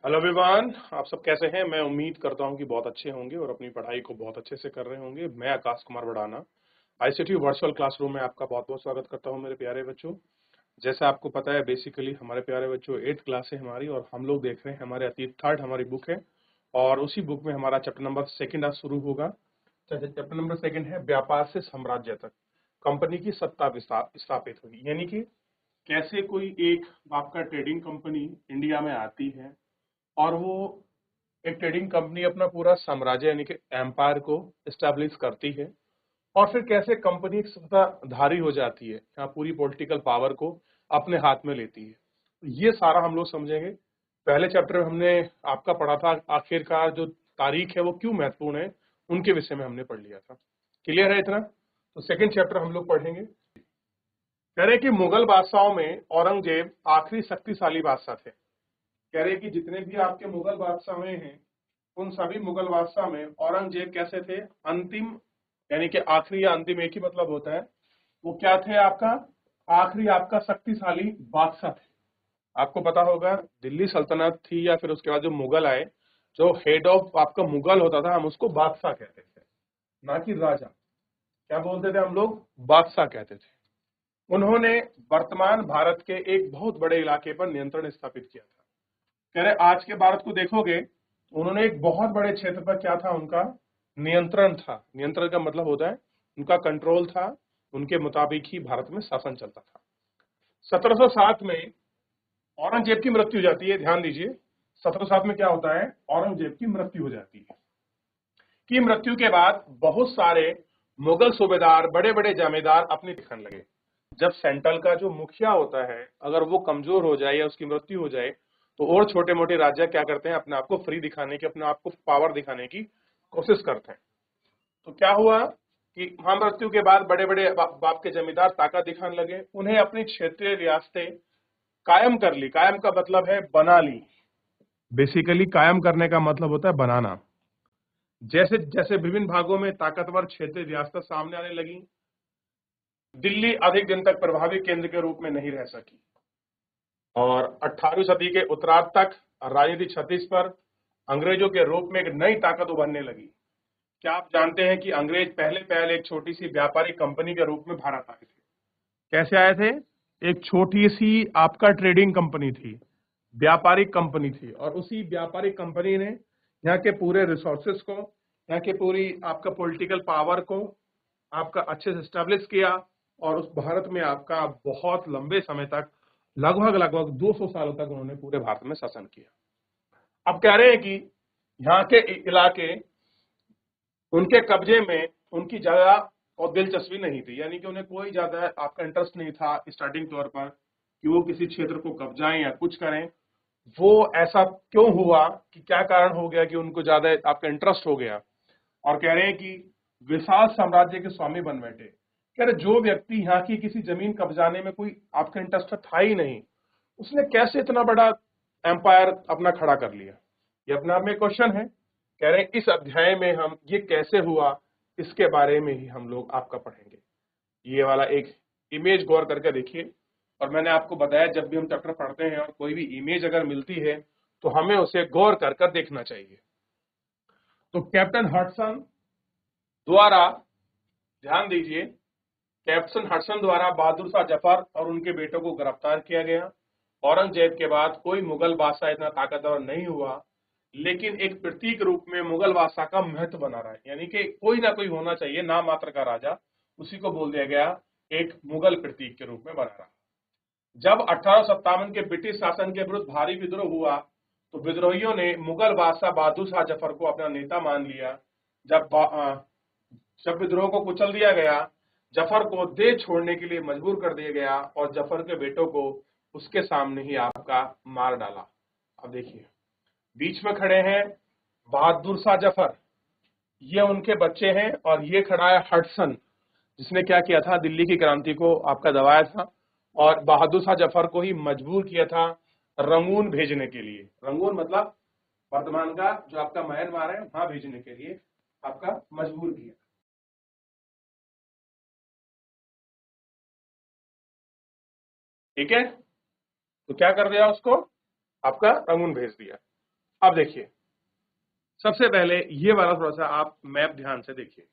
Hello everyone, आप सब कैसे हैं। मैं उम्मीद करता हूं कि बहुत अच्छे होंगे और अपनी पढ़ाई को बहुत अच्छे से कर रहे होंगे। मैं Akash Kumar Badana ICT virtual classroom में आपका बहुत बहुत स्वागत करता हूं मेरे प्यारे बच्चों। जैसा आपको पता है, बेसिकली हमारे प्यारे बच्चों 8th क्लास है हमारी और हम लोग देख रहे हैं हमारे अतीत थर्ड हमारी बुक है और उसी बुक में हमारा चैप्टर नंबर 2 आज शुरू होगा। चैप्टर नंबर 2 है व्यापार से साम्राज्य तक, कंपनी की सत्ता स्थापित हुई। यानी कि कैसे कोई एक आपका ट्रेडिंग कंपनी इंडिया में आती है और वो एक ट्रेडिंग कंपनी अपना पूरा साम्राज्य यानी कि एम्पायर को एस्टेब्लिश करती है और फिर कैसे कंपनी एक सत्ताधारी हो जाती है, यहाँ पूरी पॉलिटिकल पावर को अपने हाथ में लेती है। ये सारा हम लोग समझेंगे। पहले चैप्टर में हमने आपका पढ़ा था आखिरकार जो तारीख है वो क्यों महत्वपूर्ण है, उनके विषय में हमने पढ़ लिया था। क्लियर है इतना? तो सेकंड चैप्टर हम लोग पढ़ेंगे। कह रहे कि मुगल बादशाहों में औरंगजेब आखिरी शक्तिशाली बादशाह थे। कह रहे कि जितने भी आपके मुगल बादशाह हुए हैं उन सभी मुगल बादशाह में औरंगजेब कैसे थे? अंतिम, यानी कि आखिरी या अंतिम एक ही मतलब होता है। वो क्या थे? आपका आखिरी आपका शक्तिशाली बादशाह थे। आपको पता होगा दिल्ली सल्तनत थी या फिर उसके बाद जो मुगल आए, जो हेड ऑफ आपका मुगल होता था हम उसको बादशाह कहते थे, ना कि राजा। क्या बोलते थे हम लोग? बादशाह कहते थे। उन्होंने वर्तमान भारत के एक बहुत बड़े इलाके पर नियंत्रण स्थापित किया था। कह रहे आज के भारत को देखोगे, उन्होंने एक बहुत बड़े क्षेत्र पर क्या था उनका नियंत्रण था। नियंत्रण का मतलब होता है उनका कंट्रोल था, उनके मुताबिक ही भारत में शासन चलता था। 1707 में औरंगजेब की मृत्यु हो जाती है। ध्यान दीजिए, 1707 में क्या होता है? औरंगजेब की मृत्यु हो जाती है। की मृत्यु के बाद बहुत सारे मुगल सूबेदार, बड़े बड़े जमींदार अपनी दिखने लगे। जब सेंट्रल का जो मुखिया होता है अगर वो कमजोर हो जाए या उसकी मृत्यु हो जाए तो और छोटे मोटे राज्य क्या करते हैं? अपने आप को फ्री दिखाने की, अपने आप को पावर दिखाने की कोशिश करते हैं। तो क्या हुआ कि वहां मृत्यु के बाद बड़े बड़े बाप के जमींदार ताकत दिखाने लगे। उन्हें अपनी क्षेत्रीय रियासतें कायम कर ली। कायम का मतलब है बना ली। बेसिकली कायम करने का मतलब होता है बनाना। जैसे जैसे विभिन्न भागों में ताकतवर क्षेत्रीय रियासतें सामने आने लगी, दिल्ली अधिक दिन तक प्रभावी केंद्र के रूप में नहीं रह सकी और 18वीं सदी के उत्तरार्ध तक राजनीतिक क्षतिज पर अंग्रेजों के रूप में एक नई ताकत उभरने लगी। क्या आप जानते हैं कि अंग्रेज पहले पहले एक छोटी सी व्यापारिक कंपनी के रूप में भारत आए थे? कैसे आए थे? एक छोटी सी आपका ट्रेडिंग कंपनी थी, व्यापारिक कंपनी थी और उसी व्यापारिक कंपनी ने यहाँ के पूरे रिसोर्सेस को, यहाँ के पूरी आपका पॉलिटिकल पावर को आपका अच्छे से स्टैब्लिश किया और उस भारत में आपका बहुत लंबे समय तक, लगभग लगभग 200 सालों तक उन्होंने पूरे भारत में शासन किया। अब कह रहे हैं कि यहाँ के इलाके उनके कब्जे में, उनकी ज्यादा और दिलचस्पी नहीं थी। यानी कि उन्हें कोई ज्यादा आपका इंटरेस्ट नहीं था स्टार्टिंग तौर पर कि वो किसी क्षेत्र को कब्जाएं या कुछ करें। वो ऐसा क्यों हुआ, कि क्या कारण हो गया कि उनको ज्यादा आपका इंटरेस्ट हो गया? और कह रहे हैं कि विशाल साम्राज्य के स्वामी बन बैठे। कह रहे जो व्यक्ति यहाँ की किसी जमीन कब्जाने में कोई आपका इंटरेस्ट था ही नहीं, उसने कैसे इतना बड़ा एम्पायर अपना खड़ा कर लिया? ये अपने आप में क्वेश्चन है। कह रहे हैं इस अध्याय में हम ये कैसे हुआ इसके बारे में ही हम लोग आपका पढ़ेंगे। ये वाला एक इमेज गौर करके देखिए। और मैंने आपको बताया जब भी हम चैप्टर पढ़ते हैं और कोई भी इमेज अगर मिलती है तो हमें उसे गौर कर देखना चाहिए। तो कैप्टन हडसन द्वारा, ध्यान दीजिए, कैप्टन हडसन द्वारा बहादुर शाह जफर और उनके बेटों को गिरफ्तार किया गया। औरंगजेब के बाद कोई मुगल बादशाह इतना ताकतवर नहीं हुआ, लेकिन एक प्रतीक रूप में मुगल बादशाह का महत्व बना रहा है। यानी कि कोई ना कोई होना चाहिए नाम मात्र का राजा, उसी को बोल दिया गया एक मुगल प्रतीक के रूप में बना रहा। जब 1857 के ब्रिटिश शासन के विरुद्ध भारी विद्रोह हुआ तो विद्रोहियों ने मुगल बादशाह बहादुर शाह जफर को अपना नेता मान लिया। जब विद्रोह को कुचल दिया गया, जफर को देश छोड़ने के लिए मजबूर कर दिया गया और जफर के बेटों को उसके सामने ही आपका मार डाला। अब देखिए, बीच में खड़े हैं बहादुर शाह जफर, ये उनके बच्चे हैं, और ये खड़ा है हडसन, जिसने क्या किया था? दिल्ली की क्रांति को आपका दबाया था और बहादुर शाह जफर को ही मजबूर किया था रंगून भेजने के लिए। रंगून मतलब वर्तमान का जो आपका म्यांमार है, वहां भेजने के लिए आपका मजबूर किया। ठीक है, तो क्या कर दिया? उसको आपका रंगून भेज दिया। अब देखिए, सबसे पहले ये वाला थोड़ा सा आप मैप ध्यान से देखिए।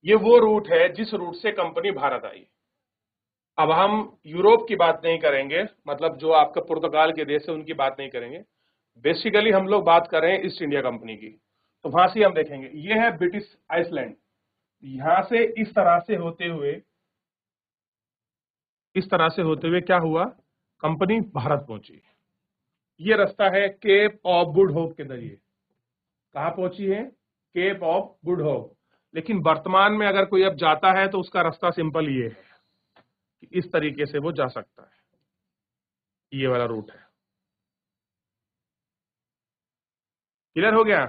ये वो रूट है जिस रूट से कंपनी भारत आई। अब हम यूरोप की बात नहीं करेंगे, मतलब जो आपका पुर्तगाल के देश है उनकी बात नहीं करेंगे। बेसिकली हम लोग बात कर रहे हैं ईस्ट इंडिया कंपनी की। तो वहां से हम देखेंगे, ये है ब्रिटिश आइसलैंड। यहां से इस तरह से होते हुए क्या हुआ, कंपनी भारत पहुंची। ये रास्ता है केप ऑफ गुड होप के जरिए। कहां पहुंची है, केप ऑफ गुड होप। लेकिन वर्तमान में अगर कोई अब जाता है तो उसका रास्ता सिंपल ये है कि इस तरीके से वो जा सकता है। ये वाला रूट है। क्लियर हो गया,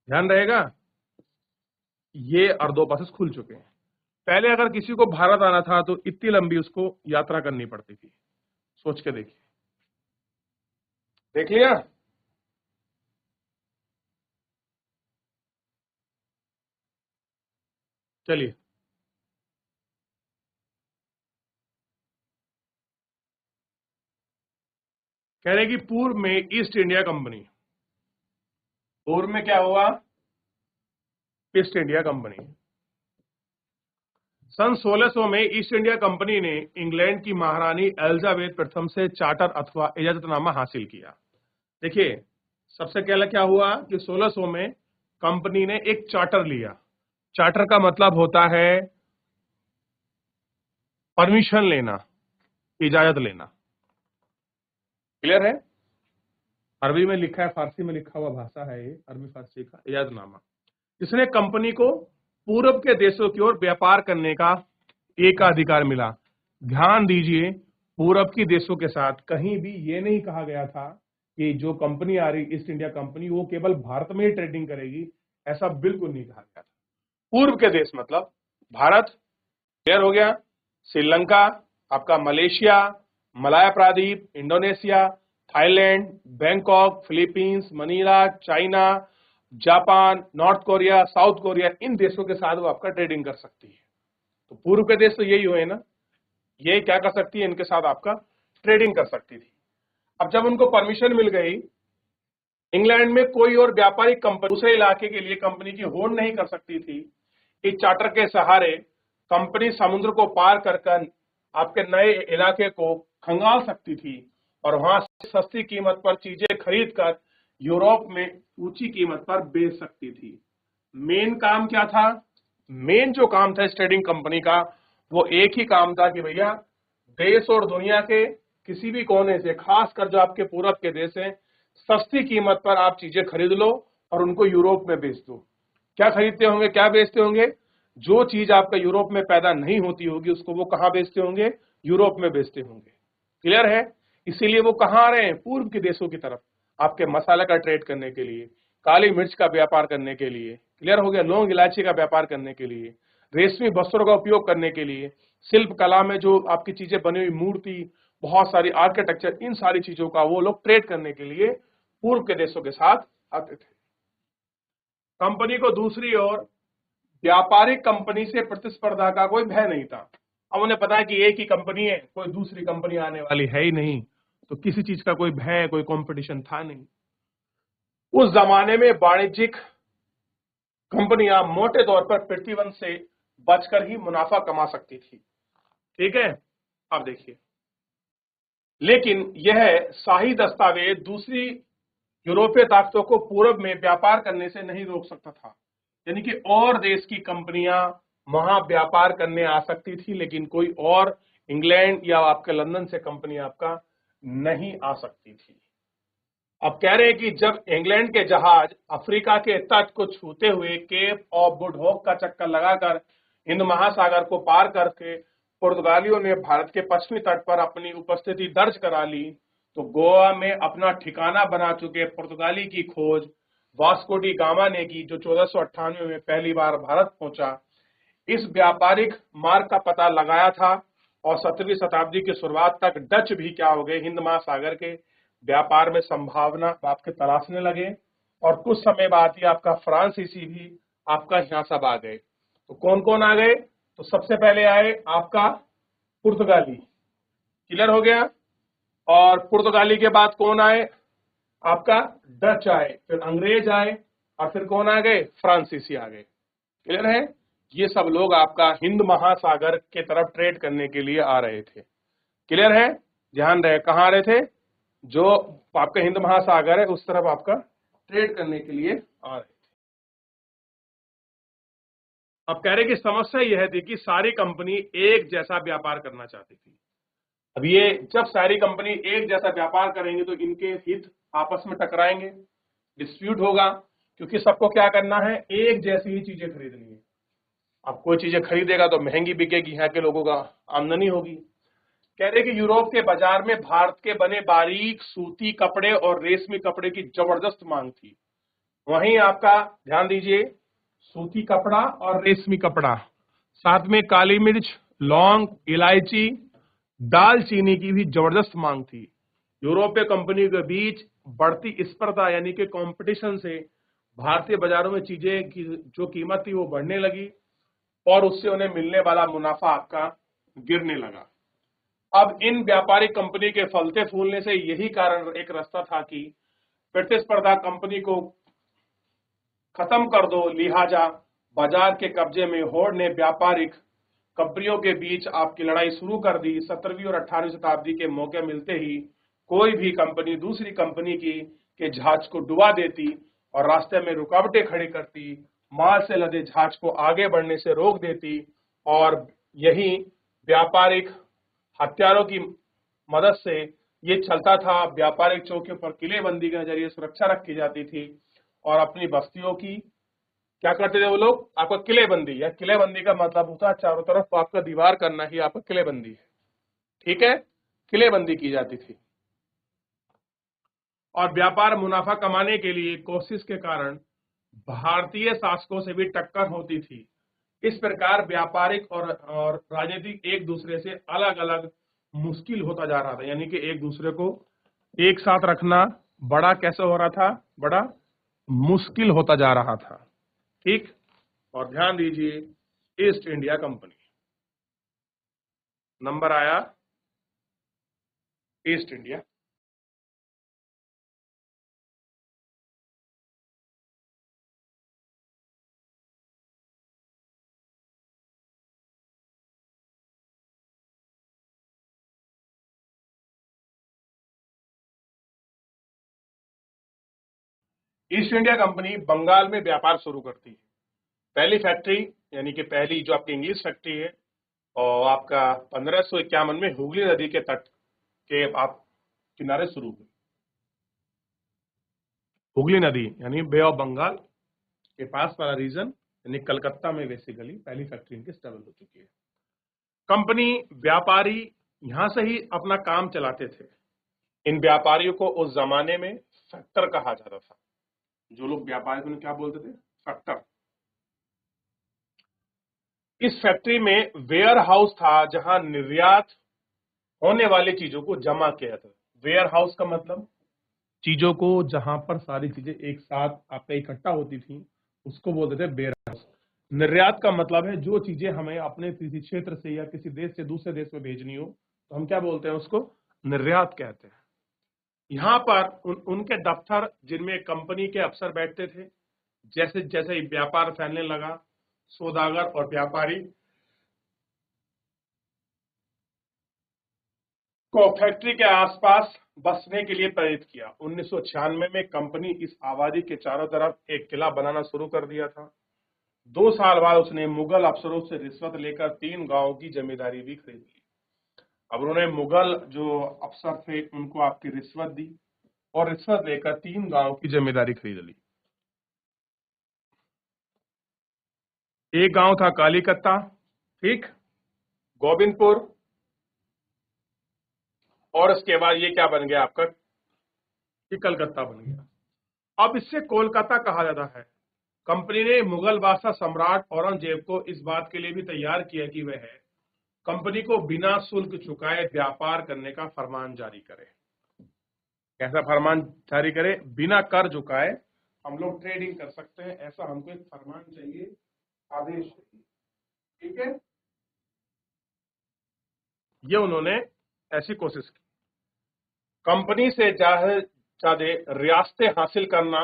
ध्यान रहेगा। ये और 2 पासेस खुल चुके हैं। पहले अगर किसी को भारत आना था तो इतनी लंबी उसको यात्रा करनी पड़ती थी। सोच के देखिए, देख लिया। चलिए, कह रहे कि पूर्व में ईस्ट इंडिया कंपनी, पूर्व में क्या हुआ, ईस्ट इंडिया कंपनी। सन 1600 में ईस्ट इंडिया कंपनी ने इंग्लैंड की महारानी एलिजाबेथ प्रथम से चार्टर अथवा इजाजतनामा हासिल किया। देखिए, सबसे पहले क्या हुआ कि 1600 में कंपनी ने एक चार्टर लिया। चार्टर का मतलब होता है परमिशन लेना, इजाजत लेना। क्लियर है। अरबी में लिखा है, फारसी में लिखा हुआ भाषा है ये, अरबी फारसी का इजाजतनामा। इसने कंपनी को पूर्व के देशों की ओर व्यापार करने का एक अधिकार मिला। ध्यान दीजिए, पूर्व की देशों के साथ कहीं भी ये नहीं कहा गया था कि जो कंपनी आ रही ईस्ट इंडिया कंपनी वो केवल भारत में ही ट्रेडिंग करेगी, ऐसा बिल्कुल नहीं कहा गया था। पूर्व के देश मतलब भारत, क्लियर हो गया, श्रीलंका, आपका मलेशिया, मलाया प्रादीप, Indonesia, Thailand, Bangkok, Philippines, Manila, China, Japan, North Korea, South Korea, इन देशों के साथ वो आपका ट्रेडिंग कर सकती है। तो पूर्व के देश तो यही हुए ना, ये क्या कर सकती है, इनके साथ आपका ट्रेडिंग कर सकती थी। अब जब उनको परमिशन मिल गई, इंग्लैंड में कोई और व्यापारिक कंपनी दूसरे इलाके के लिए कंपनी की होड़ नहीं कर सकती थी। इस चार्टर के सहारे कंपनी समुद्र को पार कर आपके नए इलाके को खंगाल सकती थी और वहां से सस्ती कीमत पर चीजें खरीद कर यूरोप में ऊंची कीमत पर बेच सकती थी। मेन काम क्या था, मेन जो काम था इस ट्रेडिंग कंपनी का, वो एक ही काम था कि भैया देश और दुनिया के किसी भी कोने से, खासकर जो आपके पूरब के देश हैं, सस्ती कीमत पर आप चीजें खरीद लो और उनको यूरोप में बेच दो। क्या खरीदते होंगे, क्या बेचते होंगे, जो चीज आपका यूरोप में पैदा नहीं होती होगी उसको वो कहां बेचते होंगे, यूरोप में बेचते होंगे। क्लियर है। इसीलिए वो कहां आ रहे हैं, पूर्व के देशों की तरफ, आपके मसाला का ट्रेड करने के लिए, काली मिर्च का व्यापार करने के लिए, क्लियर हो गया, लौंग इलायची का व्यापार करने के लिए, रेशमी वस्त्रों का उपयोग करने के लिए, शिल्प कला में जो आपकी चीजें बनी हुई, मूर्ति, बहुत सारी आर्किटेक्चर, इन सारी चीजों का वो लोग ट्रेड करने के लिए पूर्व के देशों के साथ आते थे। कंपनी को दूसरी ओर व्यापारिक कंपनी से प्रतिस्पर्धा का कोई भय नहीं था। अब उन्हें पता है कि एक ही कंपनी है, कोई दूसरी कंपनी आने वाली है ही नहीं, तो किसी चीज का कोई भय, कोई कंपटीशन था नहीं। उस जमाने में वाणिज्यिक कंपनियां मोटे तौर पर प्रतिबंध से बचकर ही मुनाफा कमा सकती थी। ठीक है। अब देखिए, लेकिन यह शाही दस्तावेज दूसरी यूरोपीय ताकतों को पूर्व में व्यापार करने से नहीं रोक सकता था। यानी कि और देश की कंपनियां वहां व्यापार करने आ सकती थी, लेकिन कोई और इंग्लैंड या आपके लंदन से कंपनी आपका नहीं आ सकती थी। अब कह रहे हैं कि जब इंग्लैंड के जहाज अफ्रीका के तट को छूते हुए केप ऑफ गुड होप का चक्कर लगाकर हिंद महासागर को पार करके पुर्तगालियों ने भारत के पश्चिमी तट पर अपनी उपस्थिति दर्ज करा ली, तो गोवा में अपना ठिकाना बना चुके पुर्तगाली की खोज वास्को डी गामा ने की, जो 1498 में पहली बार भारत पहुंचा। इस व्यापारिक मार्ग का पता लगाया था और 17वीं शताब्दी की शुरुआत तक डच भी क्या हो गए, हिंद महासागर के व्यापार में संभावना आपके तलाशने लगे। और कुछ समय बाद ही आपका फ्रांसीसी भी आपका यहां सब आ गए। तो कौन कौन आ गए, तो सबसे पहले आए आपका पुर्तगाली। क्लियर हो गया। और पुर्तगाली के बाद कौन आए, आपका डच आए, फिर अंग्रेज आए, और फिर कौन आ गए, फ्रांसीसी आ गए। क्लियर है? ये सब लोग आपका हिंद महासागर के तरफ ट्रेड करने के लिए आ रहे थे। क्लियर है? ध्यान रहे, कहाँ आ रहे थे, जो आपका हिंद महासागर है उस तरफ आपका ट्रेड करने के लिए आ रहे थे। अब कह रहे कि समस्या यह थी कि सारी कंपनी एक जैसा व्यापार करना चाहती थी। अब ये जब सारी कंपनी एक जैसा व्यापार करेंगे तो इनके हित आपस में टकराएंगे, डिस्प्यूट होगा, क्योंकि सबको क्या करना है, एक जैसी ही चीजें खरीदनी है। अब कोई चीजें खरीदेगा तो महंगी बिकेगी, यहाँ के लोगों का आमदनी होगी। कह रहे कि यूरोप के बाजार में भारत के बने बारीक सूती कपड़े और रेशमी कपड़े की जबरदस्त मांग थी। वहीं आपका ध्यान दीजिए, सूती कपड़ा और रेशमी कपड़ा, साथ में काली मिर्च, लौंग, इलायची, दालचीनी की भी जबरदस्त मांग थी। यूरोपीय कंपनी के बीच बढ़ती स्पर्धा यानी कि कंपटीशन से भारतीय बाजारों में चीजें की जो कीमत थी वो बढ़ने लगी, और उससे उन्हें मिलने वाला मुनाफा आपका गिरने लगा। अब इन व्यापारिक कंपनी के फलते फूलने से यही कारण एक रास्ता था कि प्रतिस्पर्धा कंपनी को खत्म कर दो, लिहाजा बाजार के कब्जे में होड़ ने व्यापारिक कंपनियों के बीच आपकी लड़ाई शुरू कर दी। 17वीं और 18वीं शताब्दी के मौके मिलते ही कोई भी कंपनी दूसरी कंपनी की के जहाज को डुबा देती और रास्ते में रुकावटें खड़ी करती, माल से लदे जहाज को आगे बढ़ने से रोक देती, और यही व्यापारिक हथियारों की मदद से ये चलता था। व्यापारिक चौकियों पर किलेबंदी के जरिए सुरक्षा रखी जाती थी, और अपनी बस्तियों की क्या करते थे वो लोग, आपका किलेबंदी, या किलेबंदी का मतलब होता है चारों तरफ आपका दीवार करना ही आपका किलेबंदी है। ठीक है, किलेबंदी की जाती थी। और व्यापार मुनाफा कमाने के लिए कोशिश के कारण भारतीय शासकों से भी टक्कर होती थी। इस प्रकार व्यापारिक और राजनीतिक एक दूसरे से अलग अलग मुश्किल होता जा रहा था, यानी कि एक दूसरे को एक साथ रखना बड़ा कैसे हो रहा था, बड़ा मुश्किल होता जा रहा था। ठीक, और ध्यान दीजिए, ईस्ट इंडिया कंपनी नंबर आया, East India. East India company Bengal में व्यापार शुरू करती है। पहली फैक्ट्री यानी कि पहली जो आपकी इंग्लिश फैक्ट्री है, और आपका 1551 में हुगली नदी के तट के आप किनारे शुरू हुई। हुगली नदी यानी बे ऑफ बंगाल के पास वाला रीजन, यानी कलकत्ता में बेसिकली पहली फैक्ट्री इनकी स्टेबल हो चुकी है। कंपनी व्यापारी यहां से ही अपना काम चलाते थे। इन व्यापारियों को उस जमाने में फैक्टर कहा जाता था। जो लोग व्यापारी को क्या बोलते थे, फैक्टर। इस फैक्ट्री में वेयर हाउस था जहां निर्यात होने वाली चीजों को जमा किया था। वेयर हाउस का मतलब चीजों को जहां पर सारी चीजें एक साथ आपका इकट्ठा होती थी उसको बोलते थे वेयर हाउस। निर्यात का मतलब है जो चीजें हमें अपने किसी क्षेत्र से या किसी देश से दूसरे देश में भेजनी हो तो हम क्या बोलते हैं, उसको निर्यात कहते हैं। यहाँ पर उनके दफ्तर जिनमें कंपनी के अफसर बैठते थे। जैसे जैसे व्यापार फैलने लगा, सौदागर और व्यापारी को फैक्ट्री के आसपास बसने के लिए प्रेरित किया। 1996 में कंपनी इस आबादी के चारों तरफ एक किला बनाना शुरू कर दिया था। 2 साल बाद उसने मुगल अफसरों से रिश्वत लेकर 3 गांवों की जमींदारी भी खरीद ली। अब उन्होंने मुगल जो अफसर थे उनको आपकी रिश्वत दी, और रिश्वत लेकर 3 गांवों की जमींदारी खरीद ली। एक गांव था कालीकत्ता, ठीक, गोविंदपुर, और उसके बाद ये क्या बन गया आपका, ये कलकत्ता बन गया। अब इससे कोलकाता कहा जाता है। कंपनी ने मुगल बादशाह सम्राट औरंगजेब को इस बात के लिए भी तैयार किया कि वह कंपनी को बिना शुल्क चुकाए व्यापार करने का फरमान जारी करे। कैसा फरमान जारी करे, बिना कर चुकाए हम लोग ट्रेडिंग कर सकते हैं, ऐसा हमको एक फरमान चाहिए, आदेश चाहिए। ठीक है, ये उन्होंने ऐसी कोशिश की। कंपनी से ज्यादा रियासतें हासिल करना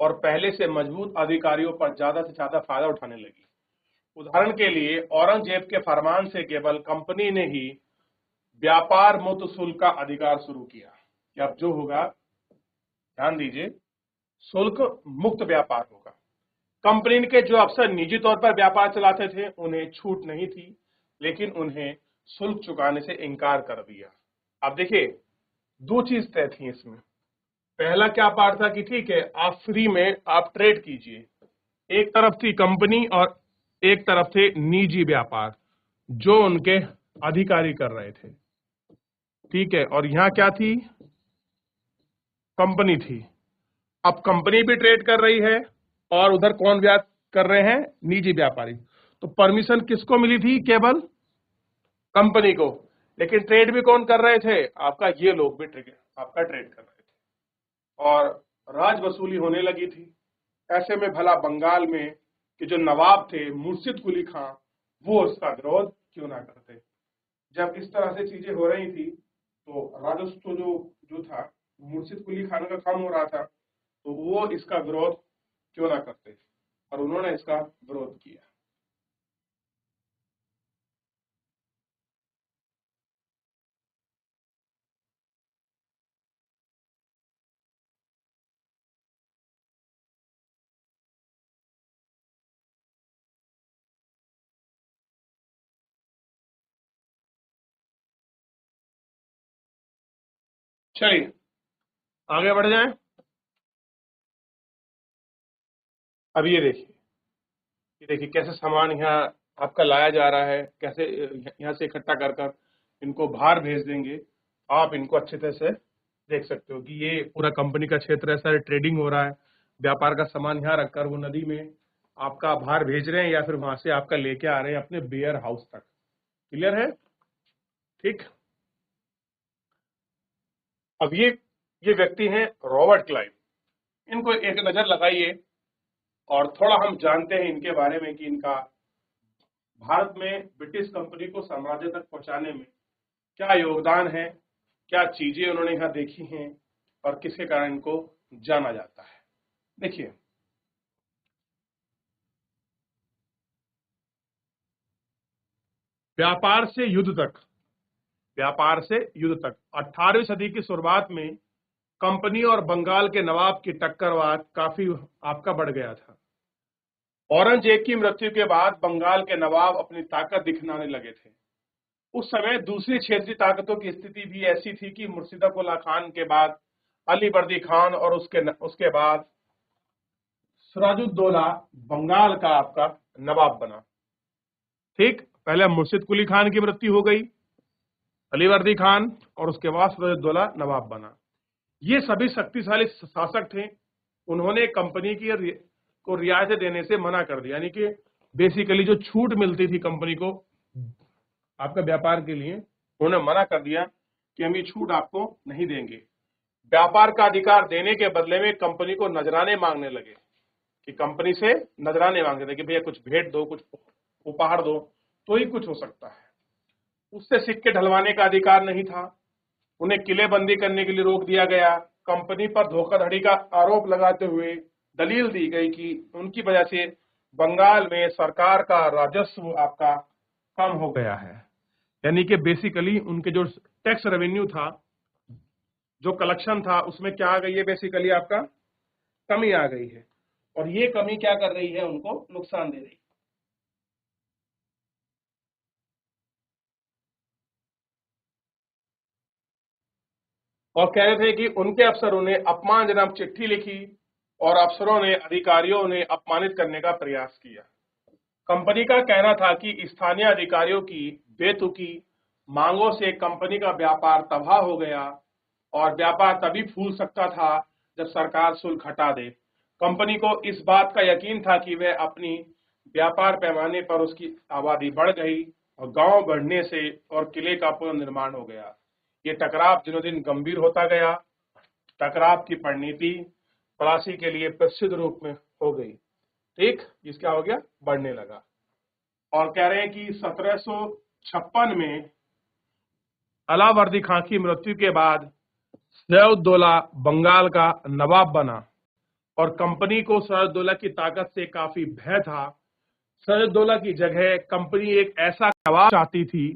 और पहले से मजबूत अधिकारियों पर ज्यादा से ज्यादा फायदा उठाने लगी। उदाहरण के लिए औरंगजेब के फरमान से केवल कंपनी ने ही व्यापार मुक्त शुल्क का अधिकार शुरू किया कि अब जो होगा, ध्यान दीजिए, शुल्क मुक्त व्यापार होगा। कंपनी के जो अफसर निजी तौर पर व्यापार चलाते थे उन्हें छूट नहीं थी, लेकिन उन्हें शुल्क चुकाने से इनकार कर दिया। अब देखिए, दो चीज तय थी इसमें। पहला क्या पार्ट था कि ठीक है, आप फ्री में आप ट्रेड कीजिए। एक तरफ थी कंपनी और एक तरफ थे निजी व्यापार जो उनके अधिकारी कर रहे थे। ठीक है, और यहां क्या थी? कंपनी थी। अब कंपनी भी ट्रेड कर रही है और उधर कौन कर रहे हैं? निजी व्यापारी। तो परमिशन किसको मिली थी? केवल कंपनी को। लेकिन ट्रेड भी कौन कर रहे थे? आपका ये लोग भी आपका ट्रेड कर रहे थे और राज वसूली होने लगी थी। ऐसे में भला बंगाल में कि जो नवाब थे मुर्शिद कुली खां, वो उसका विरोध क्यों ना करते। जब इस तरह से चीजें हो रही थी तो राजस्व जो था मुर्शिद कुली खान का काम हो रहा था, तो वो इसका विरोध क्यों ना करते, और उन्होंने इसका विरोध किया। चलिए आगे बढ़ जाएं। अब ये देखिए कैसे सामान यहाँ आपका लाया जा रहा है, कैसे यहाँ से इकट्ठा कर कर इनको बाहर भेज देंगे। आप इनको अच्छे तरह से देख सकते हो कि ये पूरा कंपनी का क्षेत्र है, सारे ट्रेडिंग हो रहा है। व्यापार का सामान यहाँ रखकर वो नदी में आपका बाहर भेज रहे हैं या फिर वहां से आपका लेके आ रहे हैं अपने बेयर हाउस तक। क्लियर है? ठीक। अब ये व्यक्ति हैं रॉबर्ट क्लाइव। इनको एक नजर लगाइए और थोड़ा हम जानते हैं इनके बारे में कि इनका भारत में ब्रिटिश कंपनी को साम्राज्य तक पहुंचाने में क्या योगदान है, क्या चीजें उन्होंने यहाँ देखी हैं और किसके कारण इनको जाना जाता है। देखिए, व्यापार से युद्ध तक, व्यापार से युद्ध तक 18वीं सदी की शुरुआत में कंपनी और बंगाल के नवाब की टक्करवाद काफी आपका बढ़ गया था। औरंगजेब की मृत्यु के बाद बंगाल के नवाब अपनी ताकत दिखलाने लगे थे। उस समय दूसरी क्षेत्रीय ताकतों की स्थिति भी ऐसी थी कि मुर्शिदाकुल्ला खान के बाद अलीवर्दी खान और उसके बाद सिराजुद्दौला बंगाल का आपका नवाब बना। ठीक, पहले मुर्शिद कुली खान की मृत्यु हो गई, अलीवर्दी खान, और उसके बाद सिराजुद्दौला नवाब बना। ये सभी शक्तिशाली शासक थे। उन्होंने कंपनी को रियायतें देने से मना कर दिया, यानी कि बेसिकली जो छूट मिलती थी कंपनी को आपका व्यापार के लिए, उन्होंने मना कर दिया कि हम ये छूट आपको नहीं देंगे। व्यापार का अधिकार देने के बदले में कंपनी को नजराने मांगने लगे, कि कंपनी से नजराने मांगते थे कि भैया कुछ भेंट दो, कुछ उपहार दो, तो ही कुछ हो सकता है। उससे सिक्के ढलवाने का अधिकार नहीं था। उन्हें किलेबंदी करने के लिए रोक दिया गया। कंपनी पर धोखाधड़ी का आरोप लगाते हुए दलील दी गई कि उनकी वजह से बंगाल में सरकार का राजस्व आपका कम हो गया है, यानी कि बेसिकली उनके जो टैक्स रेवेन्यू था, जो कलेक्शन था, उसमें क्या आ गई है? बेसिकली आपका कमी आ गई है, और ये कमी क्या कर रही है? उनको नुकसान दे रही है। और कह रहे थे कि उनके अफसरों ने अपमानजनक चिट्ठी लिखी और अफसरों ने, अधिकारियों ने अपमानित करने का प्रयास किया। कंपनी का कहना था कि स्थानीय अधिकारियों की बेतुकी मांगों से कंपनी का व्यापार तबाह हो गया और व्यापार तभी फूल सकता था जब सरकार शुल्क हटा दे। कंपनी को इस बात का यकीन था कि वह अपनी व्यापार पैमाने पर उसकी आबादी बढ़ गई और गांव बढ़ने से और किले का पुनर्निर्माण हो गया। ये टकराव दिनों दिन गंभीर होता गया। टकराव की परिणति पलासी के लिए प्रसिद्ध रूप में हो गई। ठीक, इसका हो गया, बढ़ने लगा। और कह रहे हैं कि 1756 में अलावर्दी खां की मृत्यु के बाद सिराजुद्दौला बंगाल का नवाब बना और कंपनी को सिराजुद्दौला की ताकत से काफी भय था। सिराजुद्दौला की जगह कंपनी एक ऐसा नवाब चाहती थी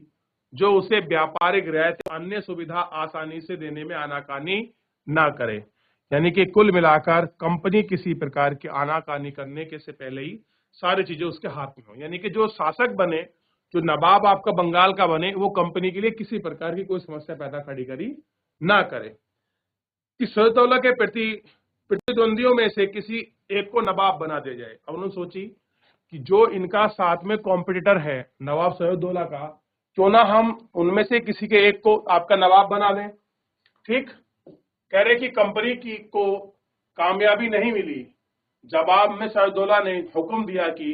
जो उसे व्यापारिक रियायत अन्य सुविधा आसानी से देने में आनाकानी ना करे। यानी कि कुल मिलाकर कंपनी किसी प्रकार की आनाकानी करने के से पहले ही सारी चीजें उसके हाथ में हो। यानी कि जो शासक बने, जो नवाब आपका बंगाल का बने, वो कंपनी के लिए किसी प्रकार की कोई समस्या पैदा खड़ी करी ना करे। कि सिराजुद्दौला के प्रति प्रतिद्वंदियों में से किसी एक को नवाब बना दिया जाए। अब उन्होंने सोची कि जो इनका साथ में कॉम्पिटिटर है नवाब सिराजुद्दौला का, क्यों ना हम उनमें से किसी के एक को आपका नवाब बना दें। ठीक, कह रहे कि कंपनी की को कामयाबी नहीं मिली। जवाब में सिराजुद्दौला ने हुक्म दिया कि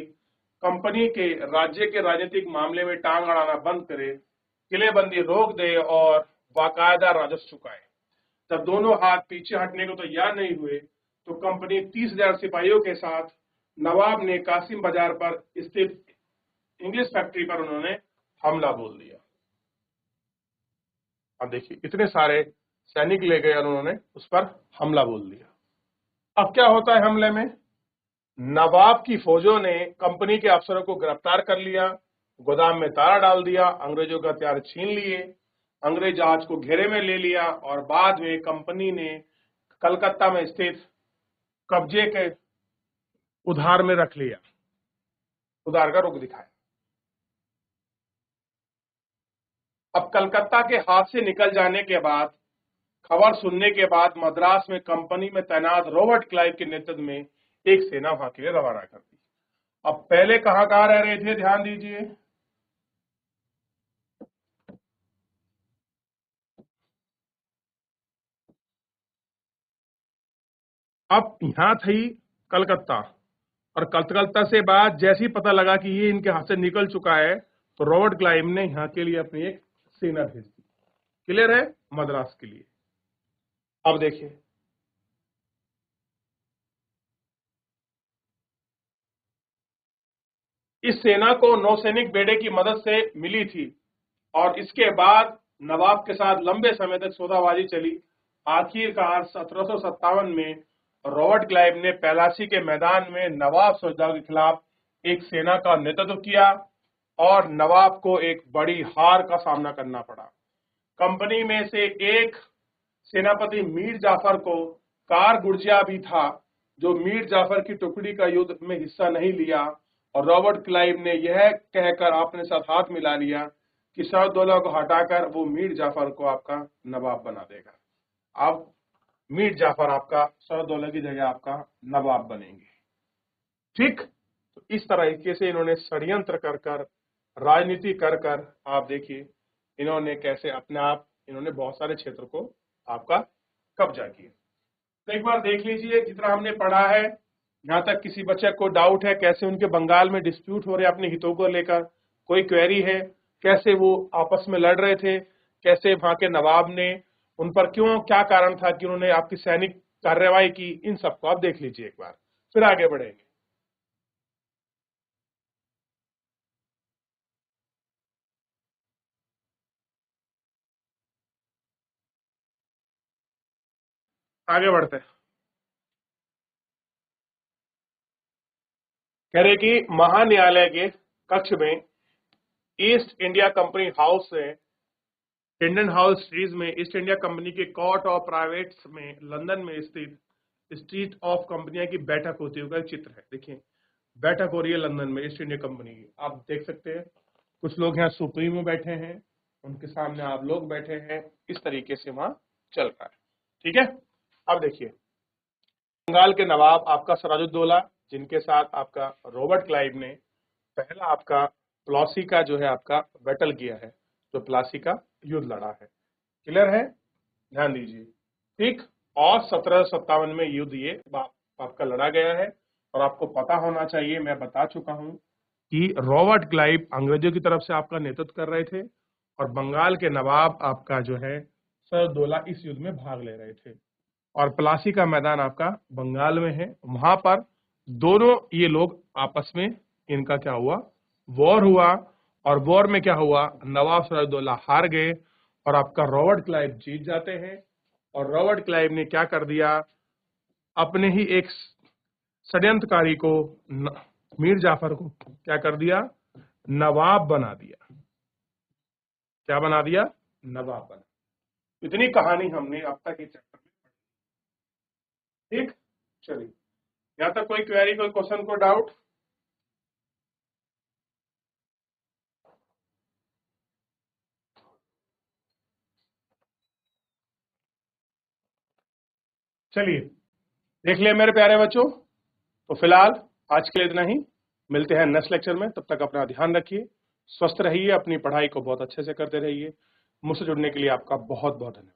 कंपनी के राज्य के राजनीतिक मामले में टांग अड़ाना बंद करे, किलेबंदी रोक दे और बाकायदा राजस्व चुकाए। जब दोनों हाथ पीछे हटने को तैयार नहीं हुए तो कंपनी 30,000 सिपाहियों के साथ नवाब ने कासिम बाजार पर स्थित इंग्लिश फैक्ट्री पर उन्होंने हमला बोल दिया। अब देखिए, इतने सारे सैनिक ले गए और उन्होंने उस पर हमला बोल दिया। अब क्या होता है हमले में? नवाब की फौजों ने कंपनी के अफसरों को गिरफ्तार कर लिया, गोदाम में ताला डाल दिया, अंग्रेजों का हथियार छीन लिए, अंग्रेज जहाज को घेरे में ले लिया और बाद में कंपनी ने कलकत्ता में स्थित कब्जे के उधार में रख लिया। उधार का रुख दिखाया। अब कलकत्ता के हाथ से निकल जाने के बाद, खबर सुनने के बाद मद्रास में कंपनी में तैनात रॉबर्ट क्लाइव के नेतृत्व में एक सेना वहां के लिए रवाना कर दी। अब पहले कहां कहां रह रहे थे, ध्यान दीजिए। अब यहां थी कलकत्ता, और कलकत्ता से बाद जैसे ही पता लगा कि ये इनके हाथ से निकल चुका है तो रॉबर्ट क्लाइव ने यहाँ के लिए अपनी एक सेना भेज दी। क्लियर है? मद्रास के लिए। अब देखिए, इस सेना को नौसैनिक बेड़े की मदद से मिली थी और इसके बाद नवाब के साथ लंबे समय तक सौदाबाजी चली। आखिरकार 1757 में रॉबर्ट क्लाइव ने प्लासी के मैदान में नवाब सिराजुद्दौला के खिलाफ एक सेना का नेतृत्व किया और नवाब को एक बड़ी हार का सामना करना पड़ा। कंपनी में से एक सेनापति मीर जाफर को कार गुर्जिया भी था, जो मीर जाफर की टुकड़ी का युद्ध में हिस्सा नहीं लिया, और रॉबर्ट क्लाइव ने यह कहकर अपने साथ हाथ मिला लिया कि सिराजुद्दौला को हटाकर वो मीर जाफर को आपका नवाब बना देगा। अब मीर जाफर आपका सिराजुद्दौला की जगह आपका नवाब बनेंगे। ठीक, तो इस तरीके से इन्होंने षड्यंत्र कर कर, राजनीति कर कर, आप देखिए इन्होंने कैसे अपने आप इन्होंने बहुत सारे क्षेत्र को आपका कब्जा किया। तो एक बार देख लीजिए, जितना हमने पढ़ा है यहाँ तक किसी बच्चे को डाउट है कैसे उनके बंगाल में डिस्प्यूट हो रहे अपने हितों को लेकर, कोई क्वेरी है, कैसे वो आपस में लड़ रहे थे, कैसे वहां के नवाब ने उन पर क्यों, क्या कारण था कि उन्होंने आपकी सैनिक कार्रवाई की, इन सबको आप देख लीजिए एक बार, फिर आगे बढ़ेंगे। आगे बढ़ते हैं। कह रहे कि महान्यायालय के कक्ष में ईस्ट इंडिया कंपनी हाउस से इंडियन हाउस स्ट्रीट में ईस्ट इंडिया कंपनी के कोर्ट ऑफ प्राइवेट्स में लंदन में स्थित स्ट्रीट ऑफ कंपनियां की बैठक होती है, चित्र है। देखिए, बैठक हो रही है लंदन में ईस्ट इंडिया कंपनी की, आप देख सकते हैं। कुछ लोग यहाँ सुप्रीम में बैठे हैं, उनके सामने आप लोग बैठे हैं, इस तरीके से वहां चल रहा है। ठीक है, अब देखिए, बंगाल के नवाब आपका सिराजुद्दौला, जिनके साथ आपका रॉबर्ट क्लाइव ने पहला आपका प्लासी का जो है आपका बैटल किया है, जो प्लासी का युद्ध लड़ा है। क्लियर है? ध्यान दीजिए। ठीक, और 1757 में युद्ध ये आपका लड़ा गया है, और आपको पता होना चाहिए, मैं बता चुका हूं कि रॉबर्ट क्लाइव अंग्रेजों की तरफ से आपका नेतृत्व कर रहे थे और बंगाल के नवाब आपका जो है सिराजुद्दौला इस युद्ध में भाग ले रहे थे, और प्लासी का मैदान आपका बंगाल में है। वहां पर दोनों ये लोग आपस में इनका क्या हुआ, वॉर हुआ, और वॉर में क्या हुआ, नवाब सिराजुद्दौला हार गए और आपका रॉबर्ट क्लाइव जीत जाते हैं और रॉबर्ट क्लाइव ने क्या कर दिया, अपने ही एक षड्यंत्रकारी को मीर जाफर को क्या कर दिया, नवाब बना दिया। क्या बना दिया, नवाब बना। इतनी कहानी हमने अब तक इस चैप्टर में पढ़ी। ठीक, चलिए यहाँ तक कोई क्वेरी, कोई क्वेश्चन, को डाउट? चलिए देख लिया मेरे प्यारे बच्चों। तो फिलहाल आज के लिए इतना ही, मिलते हैं नेक्स्ट लेक्चर में। तब तक अपना ध्यान रखिए, स्वस्थ रहिए, अपनी पढ़ाई को बहुत अच्छे से करते रहिए। मुझसे जुड़ने के लिए आपका बहुत बहुत धन्यवाद।